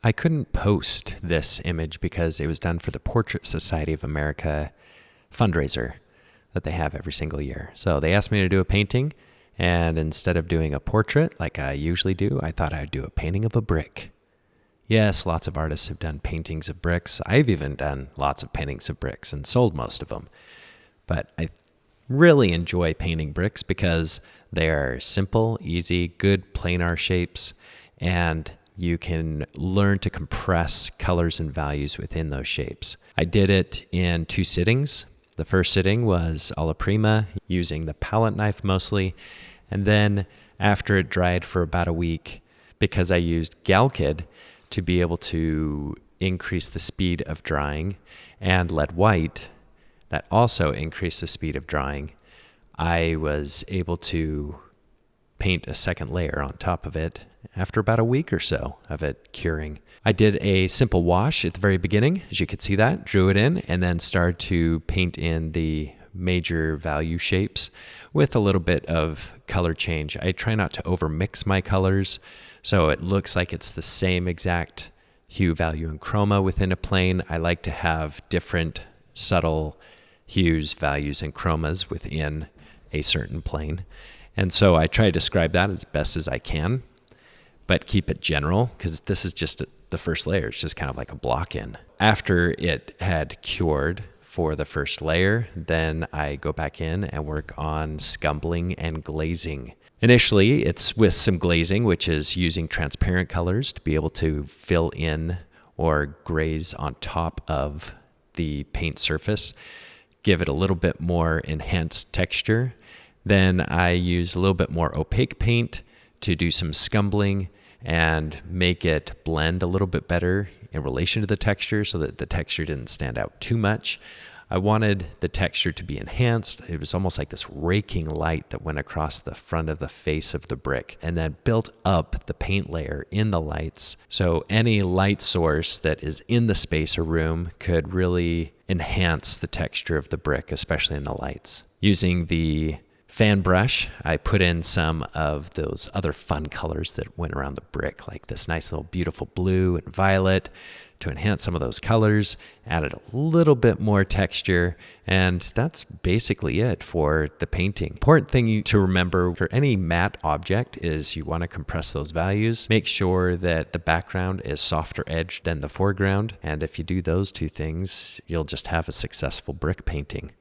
I couldn't post this image because it was done for the Portrait Society of America fundraiser that they have every single year. So they asked me to do a painting, and instead of doing a portrait like I usually do, I thought I'd do a painting of a brick. Yes, lots of artists have done paintings of bricks. I've even done lots of paintings of bricks and sold most of them. But I really enjoy painting bricks because they are simple, easy, good planar shapes, and you can learn to compress colors and values within those shapes. I did it in 2 sittings. The first sitting was alla prima, using the palette knife mostly. And then after it dried for about a week, because I used Galkid to be able to increase the speed of drying, and lead white, that also increased the speed of drying, I was able to paint a second layer on top of it after about a week or so of it curing. I did a simple wash at the very beginning, as you could see that, drew it in, and then started to paint in the major value shapes with a little bit of color change. I try not to overmix my colors, so it looks like it's the same exact hue, value, and chroma within a plane. I like to have different subtle hues, values, and chromas within a certain plane. And so I try to describe that as best as I can, but keep it general, because this is just the first layer. It's just kind of like a block in. After it had cured for the first layer, then I go back in and work on scumbling and glazing. Initially, it's with some glazing, which is using transparent colors to be able to fill in or graze on top of the paint surface, give it a little bit more enhanced texture. Then I use a little bit more opaque paint to do some scumbling and make it blend a little bit better in relation to the texture so that the texture didn't stand out too much. I wanted the texture to be enhanced. It was almost like this raking light that went across the front of the face of the brick and then built up the paint layer in the lights. So any light source that is in the space or room could really enhance the texture of the brick, especially in the lights. Using the fan brush, I put in some of those other fun colors that went around the brick, like this nice little beautiful blue and violet, to enhance some of those colors, added a little bit more texture, and that's basically it for the painting. Important thing to remember for any matte object is you want to compress those values. Make sure that the background is softer edged than the foreground, and if you do those 2 things, you'll just have a successful brick painting.